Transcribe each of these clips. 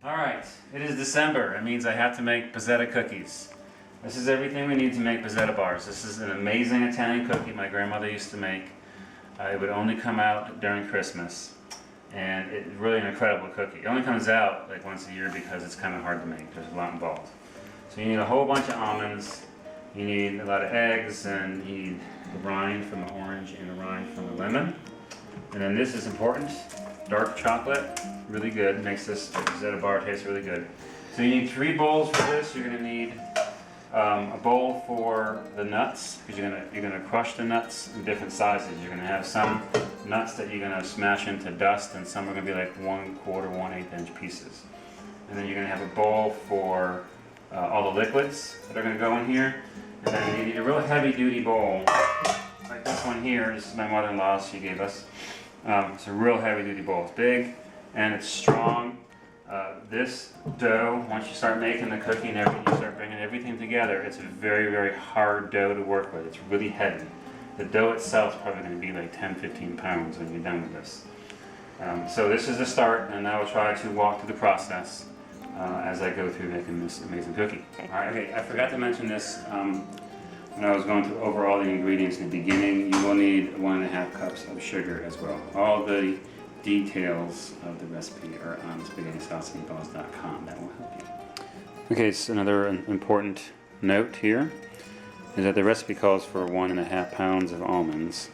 Alright, it is December. It means I have to make Peseta cookies. This is everything we need to make Peseta bars. This is an amazing Italian cookie my grandmother used to make. It would only come out during Christmas. And it's really an incredible cookie. It only comes out like once a year because it's kind of hard to make. There's a lot involved. So you need a whole bunch of almonds. You need a lot of eggs, and you need the rind from the orange and the rind from the lemon. And then this is important. Dark chocolate, really good, makes this Peseta bar taste really good. So you need 3 bowls for this. You're going to need a bowl for the nuts, because you're gonna crush the nuts in different sizes. You're going to have some nuts that you're going to smash into dust, and some are going to be like 1/4, 1/8 inch pieces. And then you're going to have a bowl for all the liquids that are going to go in here. And then you need a real heavy duty bowl, like this one here. This is my mother-in-law's, she gave us. It's a real heavy duty bowl. It's big and it's strong. This dough, once you start making the cookie and everything, you start bringing everything together, it's a very, very hard dough to work with. It's really heavy. The dough itself is probably going to be like 10-15 pounds when you're done with this. So this is the start, and I will try to walk through the process as I go through making this amazing cookie. Alright, okay, I forgot to mention this when I was going through over all the ingredients in the beginning. You will need 1.5 cups of sugar as well. All the details of the recipe are on SpaghettiSauceMeatballs.com. That will help you. Okay, so another important note here is that the recipe calls for 1.5 pounds of almonds.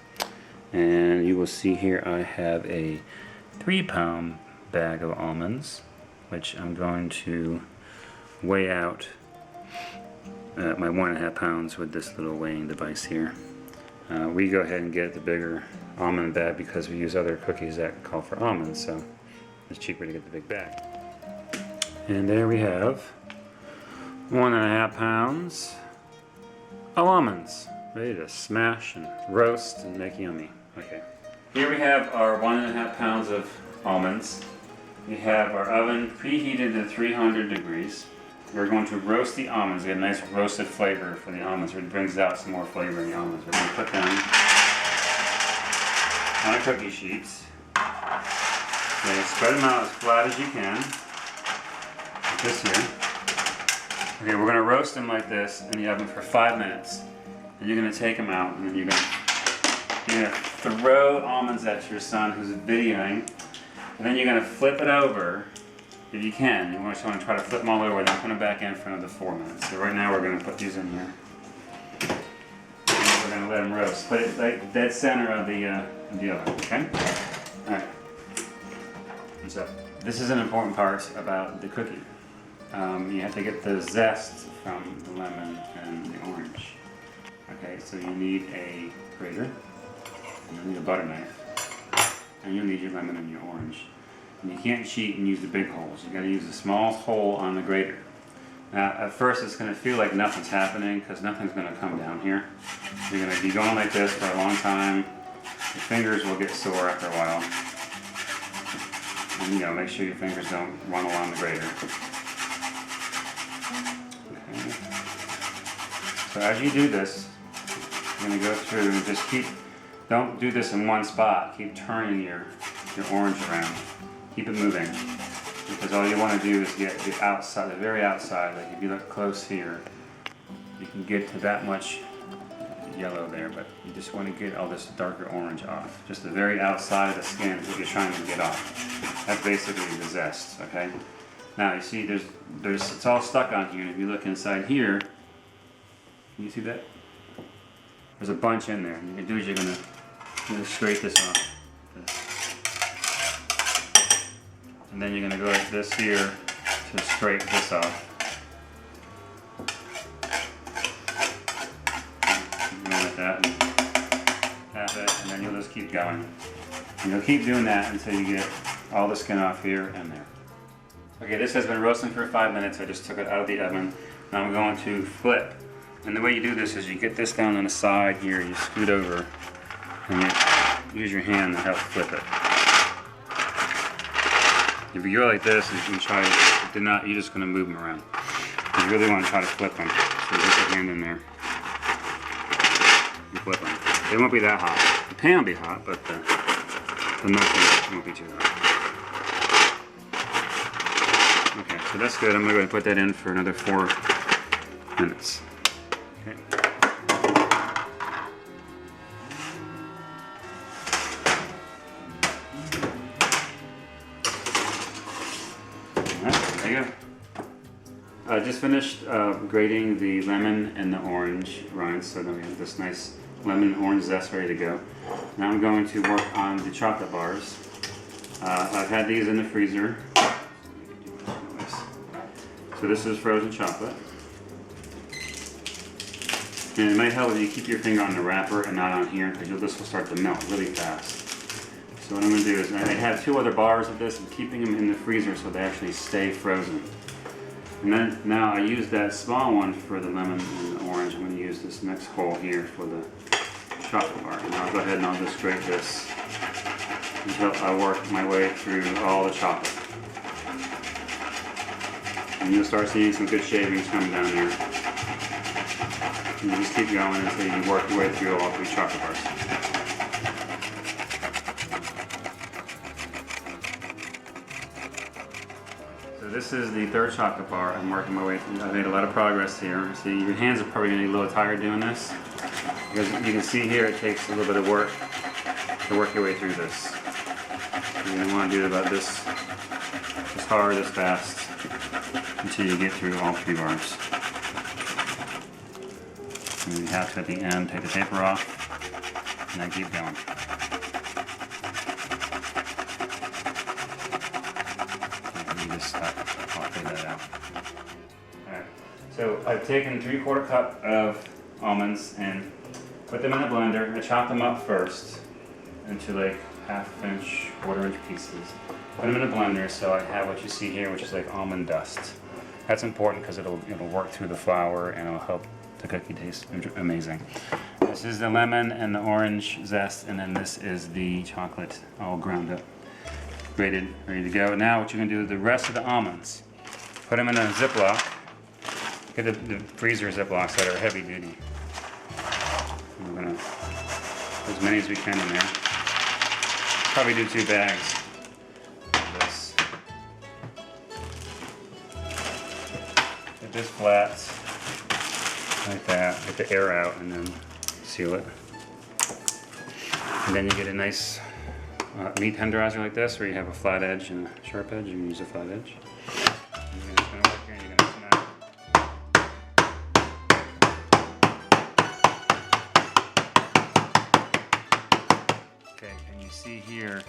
And you will see here I have a 3-pound bag of almonds, which I'm going to weigh out my 1.5 pounds with this little weighing device here. We go ahead and get the bigger almond bag because we use other cookies that call for almonds, so it's cheaper to get the big bag. And there we have 1.5 pounds of almonds, ready to smash and roast and make yummy. Okay. Here we have our 1.5 pounds of almonds. We have our oven preheated to 300 degrees. We're going to roast the almonds. We get a nice roasted flavor for the almonds. It brings out some more flavor in the almonds. We're going to put them on a cookie sheet. Okay, spread them out as flat as you can, like this here. Okay, we're going to roast them like this in the oven for 5 minutes. And you're going to take them out, and then you're going to throw almonds at your son who's videoing. And then you're going to flip it over, if you can. You just want to try to flip them all over, then put them back in for another 4 minutes. So right now we're going to put these in here. And we're going to let them roast. Put it like dead center of the oven, okay? Alright. So, this is an important part about the cookie. You have to get the zest from the lemon and the orange. Okay, so you need a grater, and you'll need a butter knife, and you'll need your lemon and your orange. And you can't cheat and use the big holes. You got to use the small hole on the grater. Now, at first it's going to feel like nothing's happening because nothing's going to come down here. You're going to be going like this for a long time. Your fingers will get sore after a while. And make sure your fingers don't run along the grater. Okay. So as you do this, you're going to go through and just don't do this in one spot. Keep turning your orange around. Keep it moving, because all you want to do is get the outside, the very outside. Like if you look close here, you can get to that much yellow there, but you just want to get all this darker orange off. Just the very outside of the skin is what you're trying to get off. That's basically the zest, okay? Now you see it's all stuck on here, and if you look inside here, can you see that? There's a bunch in there. And what you do is you're going to scrape this off. And then you're going to go like this here to scrape this off. Go like that and tap it, and then you'll just keep going. And you'll keep doing that until you get all the skin off here and there. Okay, this has been roasting for 5 minutes. I just took it out of the oven. Now I'm going to flip. And the way you do this is you get this down on the side here, you scoot over, and you use your hand to help flip it. If you go like this, you can try it. You're just going to move them around. You really want to try to flip them. So you put your hand in there. You flip them. They won't be that hot. The pan will be hot, but the knuckles won't be too hot. Okay, so that's good. I'm going to go ahead and put that in for another 4 minutes. Okay. Alright, there you go. I just finished grating the lemon and the orange rinds, so then we have this nice lemon and orange zest ready to go. Now I'm going to work on the chocolate bars. I've had these in the freezer. So this is frozen chocolate. And it might help if you keep your finger on the wrapper and not on here, because this will start to melt really fast. So what I'm going to do is, I have 2 other bars of this, and keeping them in the freezer so they actually stay frozen. And then now I use that small one for the lemon and the orange. I'm going to use this next hole here for the chocolate bar. And I'll go ahead and I'll just grate this until I work my way through all the chocolate. And you'll start seeing some good shavings coming down there. And you just keep going until you work your way through all 3 chocolate bars. So this is the 3rd chocolate bar. I'm working my way through. I've made a lot of progress here. See, your hands are probably going to be a little tired doing this, because you can see here it takes a little bit of work to work your way through this. You're going to want to do it about this hard, this fast, until you get through all 3 bars. And you have to, at the end, take the paper off, and then keep going. And you just stop. I'll figure that out. Alright, so I've taken 3/4 cup of almonds and put them in the blender. I chop them up first into like 1/2 inch, 1/4 inch pieces. Put them in a blender so I have what you see here, which is like almond dust. That's important because it'll work through the flour and it'll help the cookie taste amazing. This is the lemon and the orange zest, and then this is the chocolate all ground up, grated, ready to go. Now what you're going to do with the rest of the almonds, put them in a Ziploc. Get the freezer Ziplocs that are heavy duty. And we're going to put as many as we can in there. Probably do 2 bags of this. Get this flat, like that. Get the air out and then seal it. And then you get a nice meat tenderizer like this, where you have a flat edge and a sharp edge. You can use a flat edge. And you're just going to work here and you're going to snap. Okay, and you see here,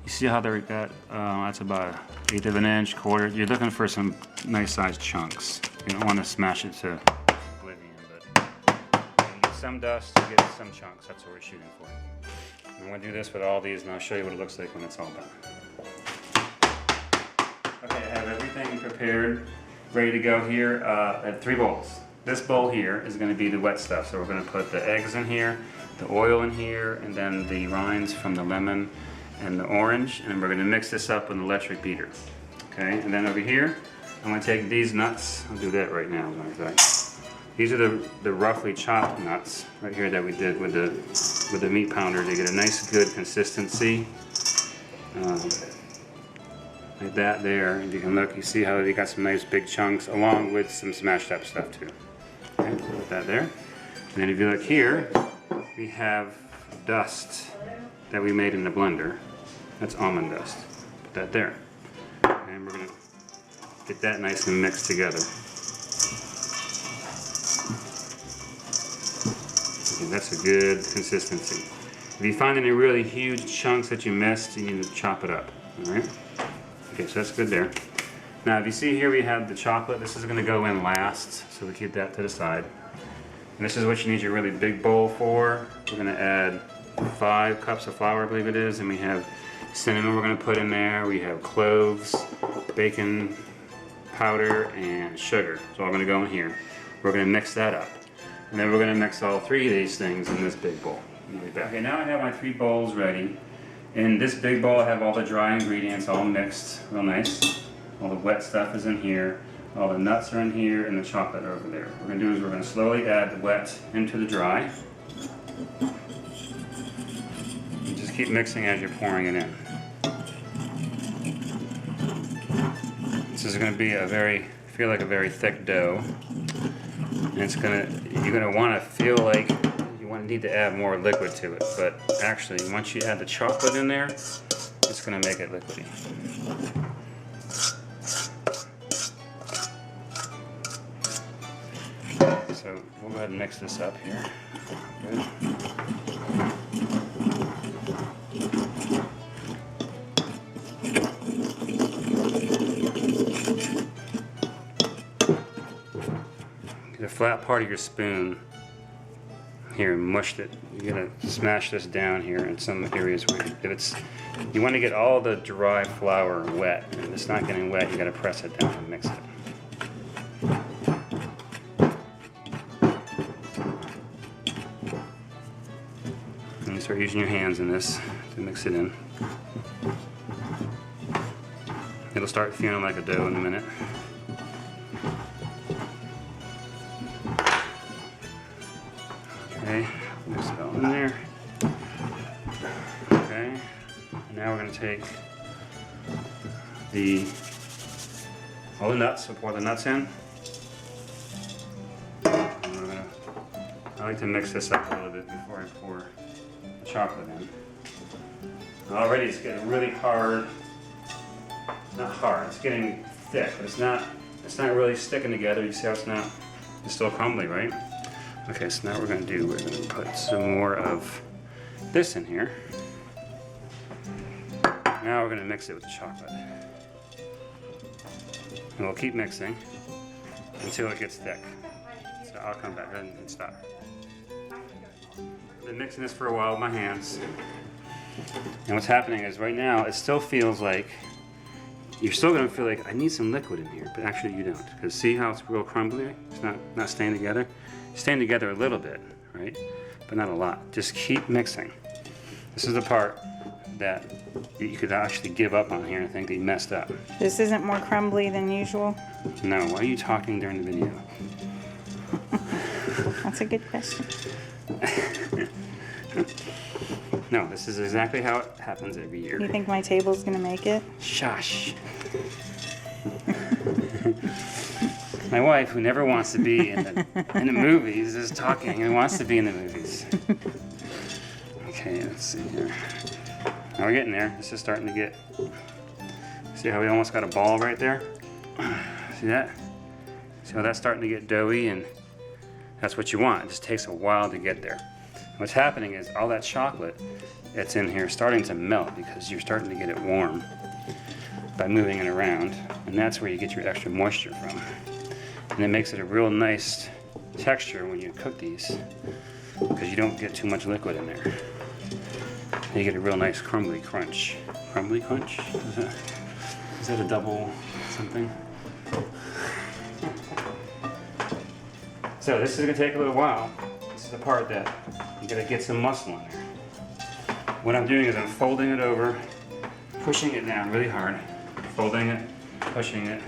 you see how they've got, that's about 1/8 of an inch, 1/4. You're looking for some nice sized chunks. You don't want to smash it to oblivion, but you get some dust, you get some chunks. That's what we're shooting for. I'm going to do this with all these, and I'll show you what it looks like when it's all done. Okay, I have everything prepared, ready to go here. I have 3 bowls. This bowl here is going to be the wet stuff, so we're going to put the eggs in here, the oil in here, and then the rinds from the lemon and the orange, and we're going to mix this up with an electric beater. Okay, and then over here, I'm going to take these nuts. I'll do that right now, as a matter of fact. These are the roughly chopped nuts right here that we did with the meat pounder to get a nice good consistency. Like that there. If you can look, you see how they got some nice big chunks along with some smashed up stuff too. Okay, put that there. And then if you look here, we have dust that we made in the blender. That's almond dust. Put that there. And we're going to get that nice and mixed together. Okay, that's a good consistency. If you find any really huge chunks that you missed, you need to chop it up. Alright? Okay, so that's good there. Now if you see here we have the chocolate. This is going to go in last, so we keep that to the side. And this is what you need your really big bowl for. We're going to add 5 cups of flour, I believe it is, and we have cinnamon we're going to put in there. We have cloves, bacon powder, and sugar. It's all going to go in here. We're going to mix that up. And then we're going to mix all 3 of these things in this big bowl. Okay, now I have my 3 bowls ready. In this big bowl I have all the dry ingredients all mixed real nice. All the wet stuff is in here. All the nuts are in here, and the chocolate are over there. What we're going to do is we're going to slowly add the wet into the dry. And just keep mixing as you're pouring it in. is going to be feel like a very thick dough. And you're going to want to feel like you need to add more liquid to it. But actually, once you add the chocolate in there, it's going to make it liquidy. So we'll go ahead and mix this up here. Good. Get a flat part of your spoon here and mush it. You're gonna smash this down here in some areas where you want to get all the dry flour wet, and if it's not getting wet, you gotta press it down and mix it. And you start using your hands in this to mix it in. It'll start feeling like a dough in a minute. Okay, mix it all in there. Okay, and now we're going to take all the nuts. We'll pour the nuts in. And I like to mix this up a little bit before I pour the chocolate in. Already it's getting really hard. Not hard, it's getting thick, but it's not really sticking together. You see how it's still crumbly, right? Okay, so now we're going to put some more of this in here. Now we're going to mix it with the chocolate. And we'll keep mixing until it gets thick. So I'll come back and stop. I've been mixing this for a while with my hands. And what's happening is right now it still feels like you're still going to feel like I need some liquid in here, but actually you don't. Because see how it's real crumbly? It's not staying together. It's staying together a little bit, right? But not a lot. Just keep mixing. This is the part that you could actually give up on here and think that you messed up. This isn't more crumbly than usual? No, why are you talking during the video? That's a good question. No, this is exactly how it happens every year. You think my table's gonna make it? Shush. My wife, who never wants to be in the movies, is talking and wants to be in the movies. Okay, let's see here. Now we're getting there. This is starting to get... See how we almost got a ball right there? See that? See how that's starting to get doughy, and that's what you want. It just takes a while to get there. What's happening is all that chocolate that's in here is starting to melt because you're starting to get it warm by moving it around, and that's where you get your extra moisture from. And it makes it a real nice texture when you cook these because you don't get too much liquid in there. And you get a real nice crumbly crunch. Crumbly crunch? Is that a double something? So this is going to take a little while. This is the part that you got to get some muscle in there. What I'm doing is I'm folding it over, pushing it down really hard, folding it, pushing it,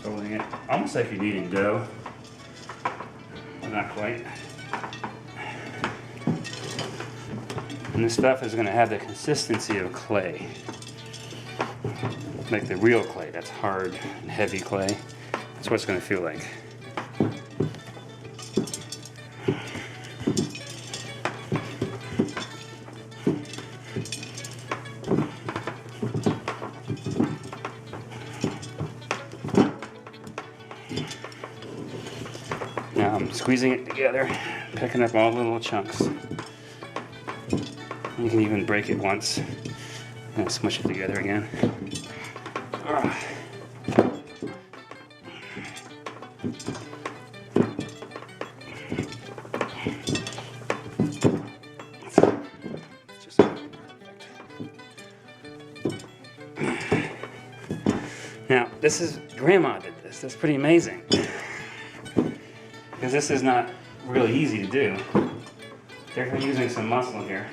folding it, almost like you're kneading dough, but not quite. And this stuff is going to have the consistency of clay, like the real clay. That's hard and heavy clay. That's what it's going to feel like. Now I'm squeezing it together, picking up all the little chunks. You can even break it once and smush it together again. Just perfect. Now, this is, Grandma did this. That's pretty amazing. Because this is not really easy to do. They're using some muscle here.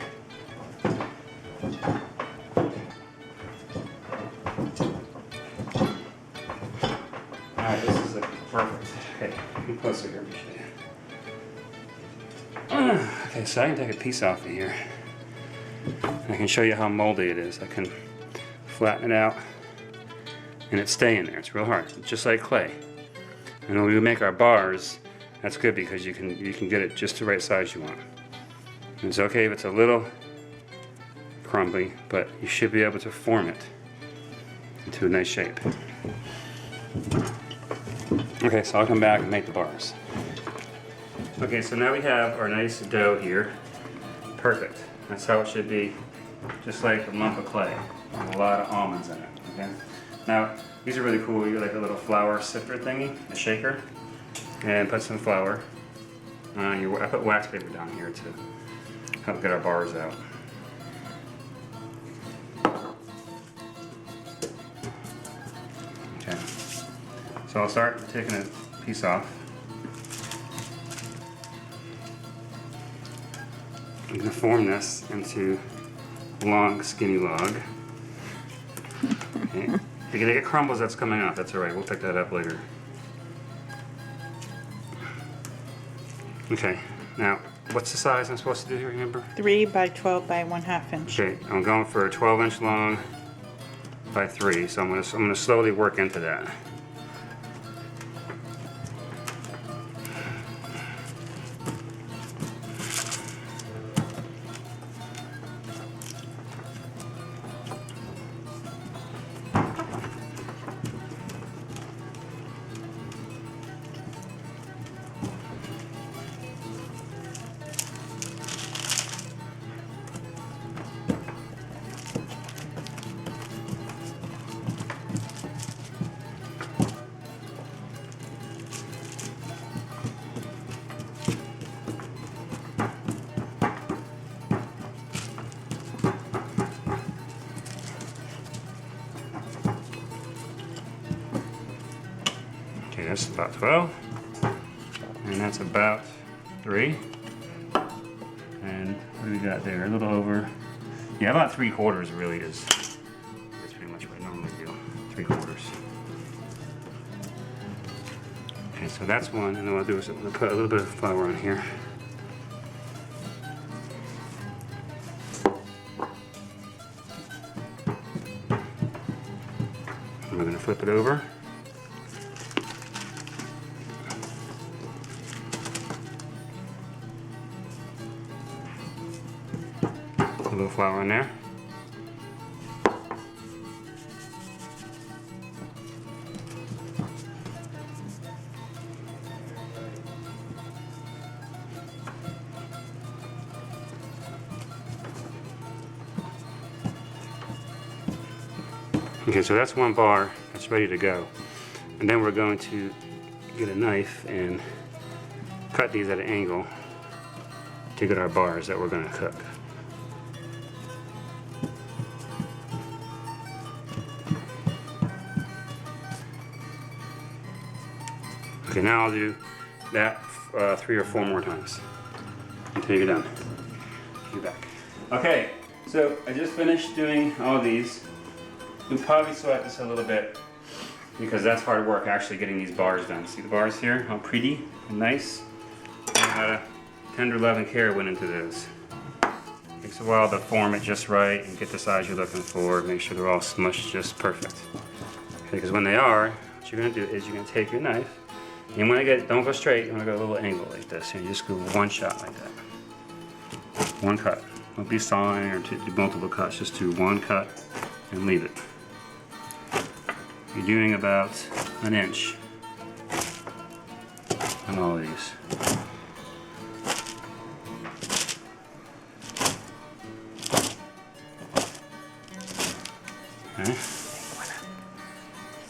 Alright, this is perfect. Okay, come closer here, let me show you. Okay, so I can take a piece off of here. I can show you how moldy it is. I can flatten it out and it stay in there. It's real hard, just like clay. And when we make our bars, that's good because you can get it just the right size you want. And it's okay if it's a little crumbly, but you should be able to form it into a nice shape. Okay, so I'll come back and make the bars. Okay, so now we have our nice dough here. Perfect. That's how it should be, just like a lump of clay with a lot of almonds in it. Okay. Now these are really cool. You like a little flour sifter thingy, a shaker, and put some flour. I put wax paper down here to help get our bars out. Okay. So I'll start taking a piece off. I'm going to form this into a long, skinny log. Okay. If you get crumbles that's coming off, that's alright. We'll pick that up later. Okay. Now, what's the size I'm supposed to do here, remember? 3 by 12 by 1/2 inch. Okay, I'm going for a 12-inch long by 3, so I'm gonna slowly work into that. Okay, that's about 12, and that's about 3, and what do we got there? A little over, yeah, about 3/4 really is. That's pretty much what I normally do, 3/4. Okay, so that's one, and then what I'll do is I'm going to put a little bit of flour on here. And we're going to flip it over. A little flour in there. Okay, so that's one bar that's ready to go. And then we're going to get a knife and cut these at an angle to get our bars that we're going to cook. Okay, now I'll do that 3 or 4 more times until you're done. You're back. Okay, so I just finished doing all these. You'll probably sweat this a little bit because that's hard work actually getting these bars done. See the bars here? How pretty and nice. And a lot of tender love and care went into those. Takes a while to form it just right and get the size you're looking for. Make sure they're all smushed just perfect. Okay, because when they are, what you're going to do is you're going to take your knife. You want to get, don't go straight, you want to go a little angle like this. And you just go one shot like that. One cut. Don't be sawing or do multiple cuts. Just do one cut and leave it. You're doing about 1 inch on all of these. Okay.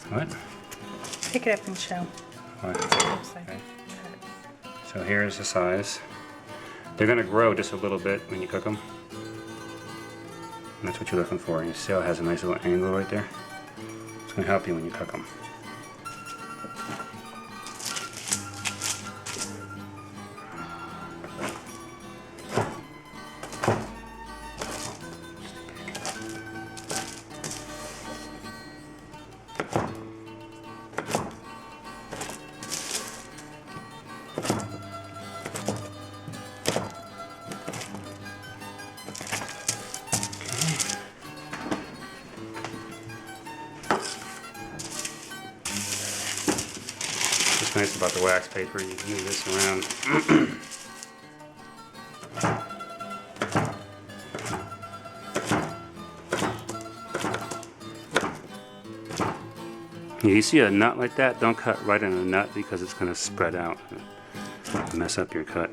What? Pick it up and show. What? Looks like Okay. it. So here's the size. They're going to grow just a little bit when you cook them. And that's what you're looking for. You see how it has a nice little angle right there? It's going to help you when you cook them. What's nice about the wax paper, you can move this around. You see a nut like that, don't cut right in a nut because it's going to spread out and mess up your cut.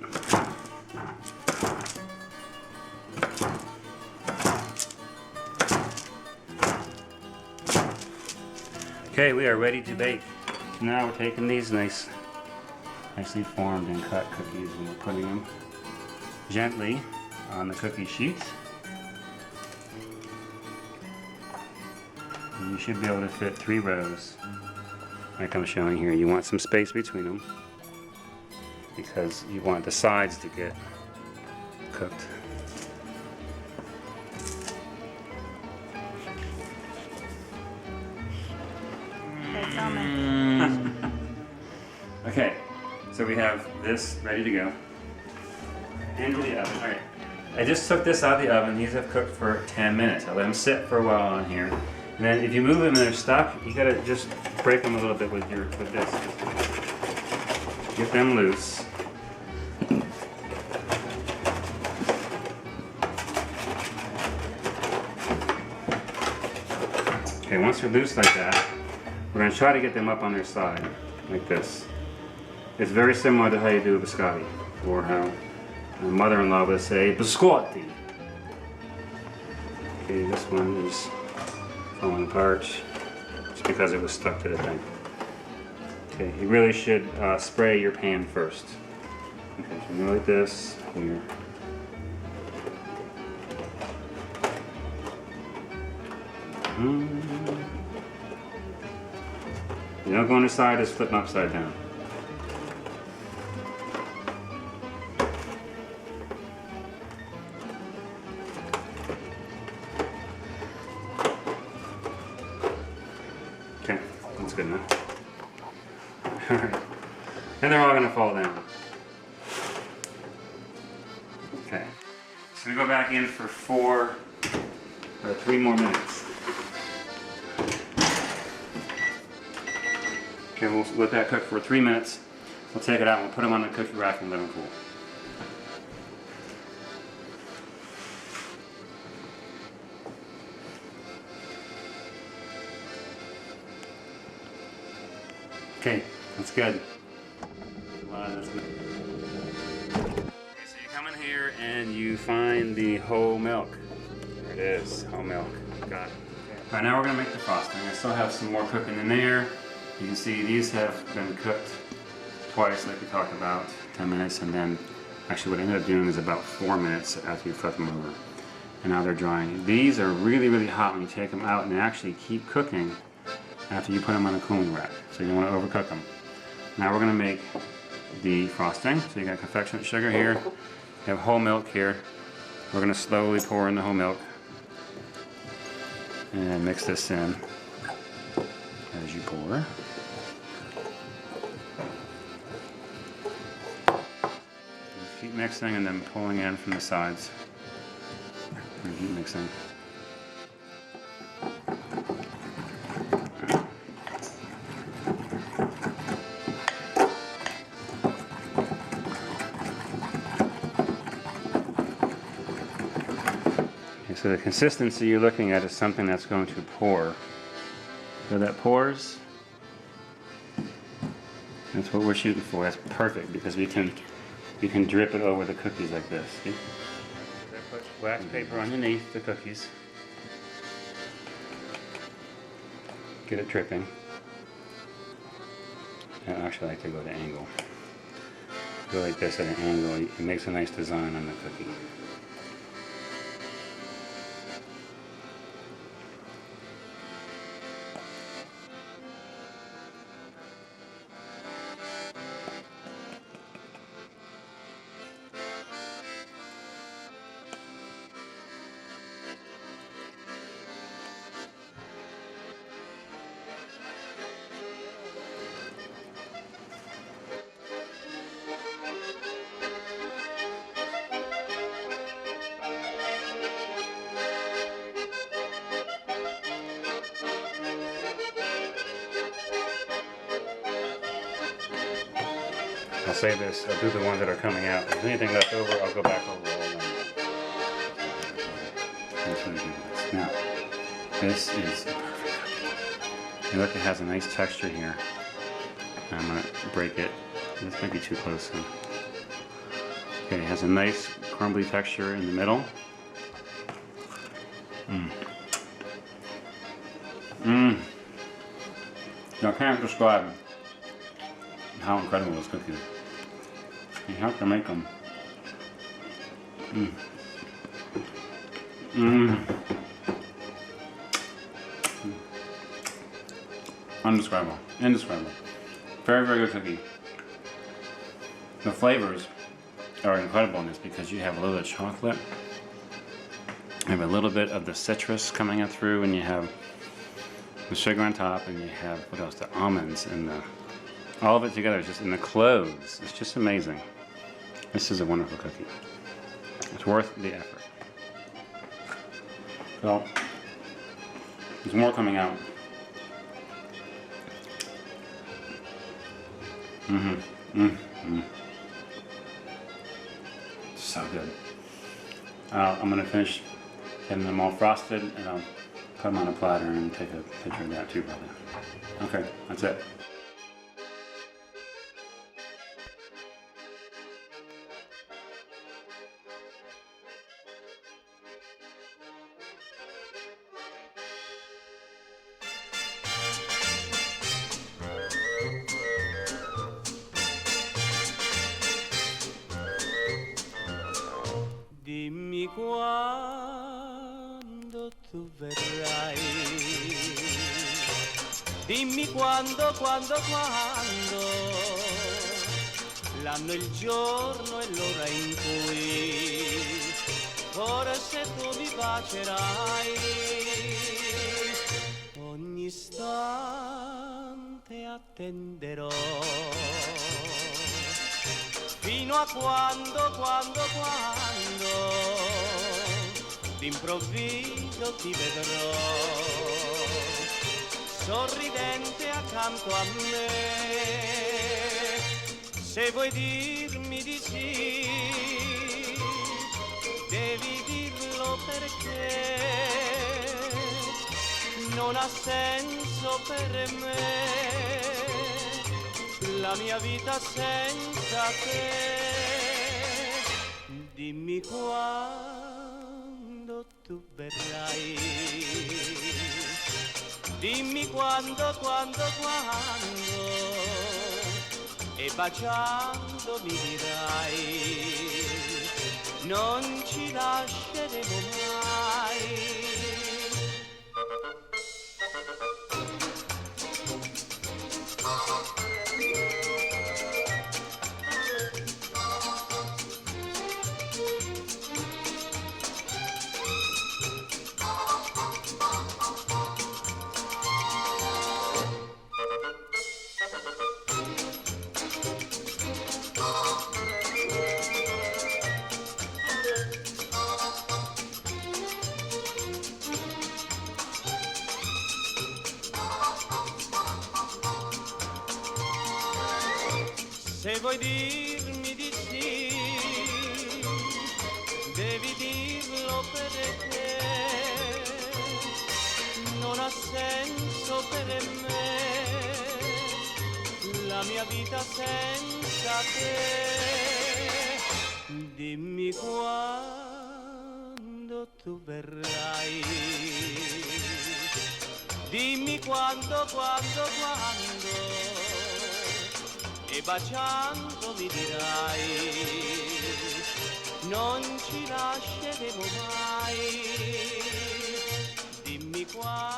Okay, we are ready to bake. Now we're taking these nicely formed and cut cookies and we're putting them gently on the cookie sheet. And you should be able to fit 3 rows like I'm showing here. You want some space between them because you want the sides to get cooked. That's almond. Okay, so we have this ready to go. Into the oven. Alright. I just took this out of the oven. These have cooked for 10 minutes. I let them sit for a while on here. And then if you move them and they're stuck, you gotta just break them a little bit with this. Get them loose. Okay, once they're loose like that, we're gonna try to get them up on their side, like this. It's very similar to how you do a biscotti, or how my mother-in-law would say Biscotti. Okay, this one is falling apart just because it was stuck to the thing. Okay, you really should spray your pan first. Okay, so you go like this here. You don't go on the side, just flip them upside down. Okay, that's good enough. Alright. And they're all going to fall down. Okay. So we go back in for 3 more minutes. Okay, we'll let that cook for 3 minutes. We'll take it out and we'll put them on the cookie rack and let them cool. Okay, that's good. Wow, that's good. Okay, so you come in here and you find the whole milk. There it is, whole milk. Got it. Okay. All right, now we're gonna make the frosting. I still have some more cooking in there. You can see these have been cooked twice, like we talked about, 10 minutes, and then actually what I ended up doing is about 4 minutes after you flip them over. And now they're drying. These are really, really hot when you take them out, and they actually keep cooking after you put them on a cooling rack. So you don't want to overcook them. Now we're going to make the frosting. So you got confectionate sugar here. You have whole milk here. We're going to slowly pour in the whole milk and mix this in as you pour. Just keep mixing and then pulling in from the sides. And keep mixing. So the consistency you're looking at is something that's going to pour. So that pours. That's what we're shooting for. That's perfect because we can drip it over the cookies like this. See? I put wax paper underneath the cookies. Get it dripping. I actually like to go to angle. Go like this at an angle. It makes a nice design on the cookie. I'll save this. I'll do the ones that are coming out. If there's anything left over, I'll go back over all of them. That's what I do with this. Now, this is a perfect cookie. Look, it has a nice texture here. I'm gonna break it. This might be too close. Huh? Okay, it has a nice crumbly texture in the middle. I can't describe how incredible this cookie is. You have to make them. Undescribable. Indescribable. Very, very good cookie. The flavors are incredible in this because you have a little bit of chocolate. You have a little bit of the citrus coming in through, and you have the sugar on top, and you have, what else, the almonds, and all of it together is just in the cloves. It's just amazing. This is a wonderful cookie. It's worth the effort. So, there's more coming out. So good. I'm gonna finish getting them all frosted, and I'll put them on a platter and take a picture of that too, probably. Okay, that's it. Dimmi quando tu verrai, dimmi quando, l'anno, il giorno e l'ora in cui forse tu mi bacerai. Ogni istante attenderò, fino a quando d'improvviso ti vedrò, sorridente accanto a me. Se vuoi dirmi di sì, devi dirlo perché non ha senso per me la mia vita senza te. Dimmi quando tu verrai, dimmi quando, e baciando mi dirai, non ci lasceremo mai. Se vuoi dirmi di sì, devi dirlo perché non ha senso per me la mia vita senza te. Dimmi quando tu verrai, dimmi quando, e baciando mi dirai, non ci lasceremo mai. Dimmi quando.